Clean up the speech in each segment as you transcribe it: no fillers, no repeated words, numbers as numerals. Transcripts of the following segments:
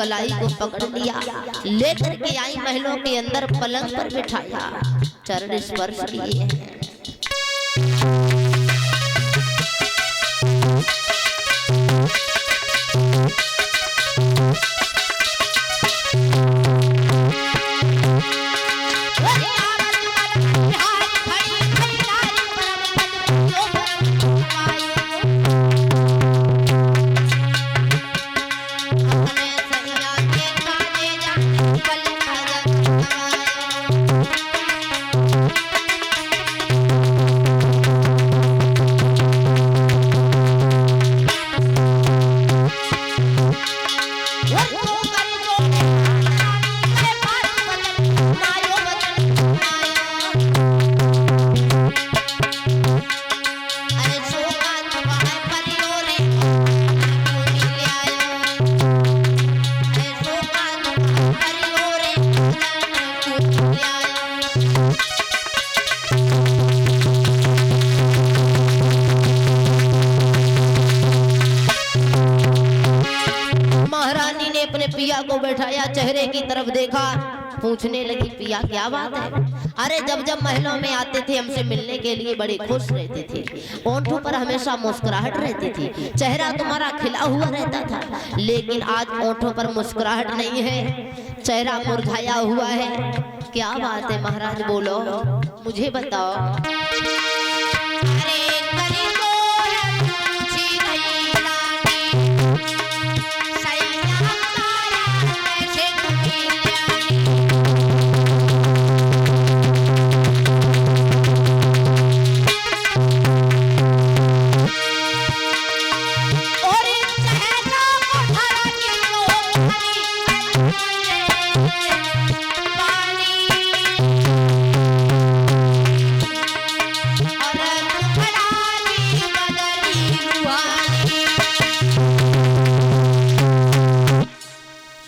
कलाई को पकड़ लिया, लेकर के आई महलों के अंदर, पलंग पर बिठाया, चरण स्पर्श किए हैं। पिया को बैठाया, चेहरे की तरफ देखा, पूछने लगी पिया क्या बात है? अरे जब जब महलों में आते थे हमसे मिलने के लिए बड़े खुश रहते थे, होंठों पर हमेशा मुस्कुराहट रहती थी, चेहरा तुम्हारा खिला हुआ रहता था, लेकिन आज होंठों पर मुस्कुराहट नहीं है, चेहरा मुरझाया हुआ है। क्या बात है महाराज, बोलो मुझे बताओ।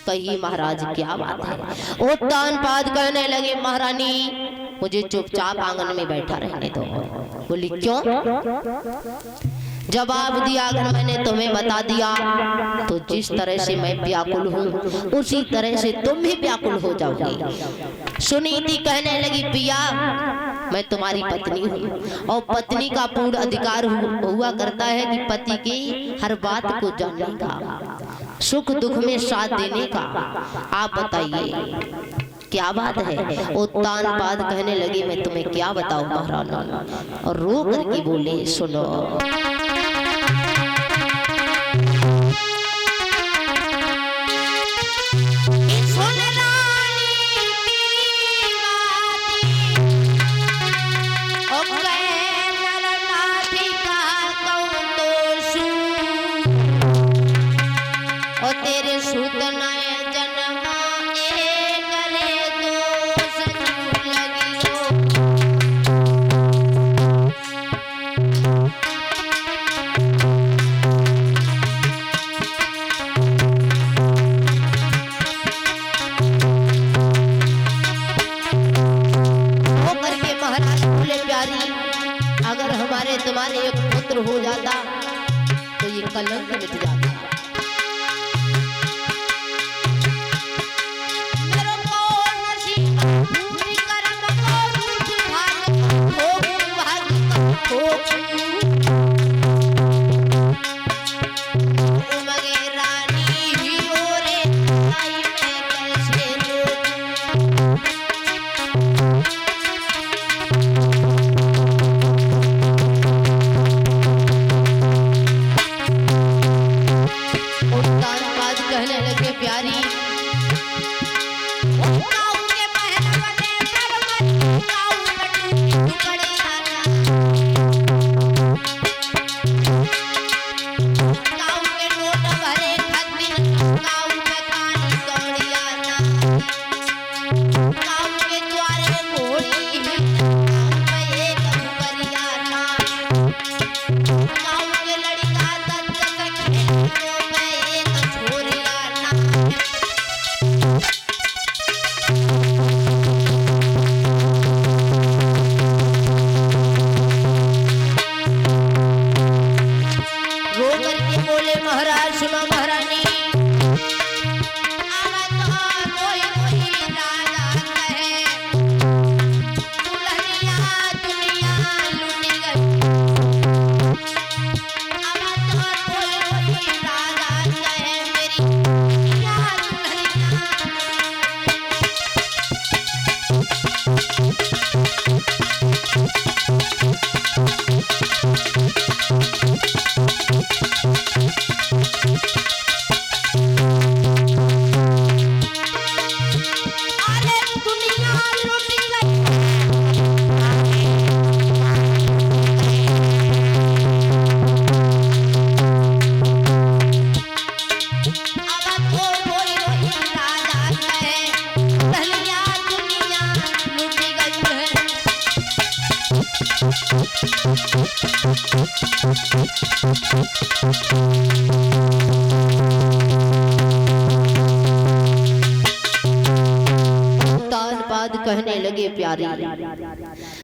कही महाराज क्या बात है? वो तान पाद कहने लगे महारानी मुझे चुपचाप आंगन में बैठा रहने दो। बोली क्यों? जवाब दिया अगर मैंने तुम्हें बता दिया तो जिस तरह से मैं व्याकुल हूँ उसी तरह से तुम भी व्याकुल हो जाओगी। सुनीति कहने लगी पिया मैं तुम्हारी पत्नी हूँ और पत्नी का पूर्ण अधिकार हुआ करता है कि पति की हर बात को जानने का, सुख दुख में साथ देने का। आप बताइए क्या बात है? वो तान पाद कहने लगे मैं तुम्हें क्या बताऊं महारानी, और रो करके बोले सुनो। अगर हमारे तुम्हारे एक पुत्र हो जाता तो ये कलंक मिट जाता। तान बाद कहने लगे प्यारी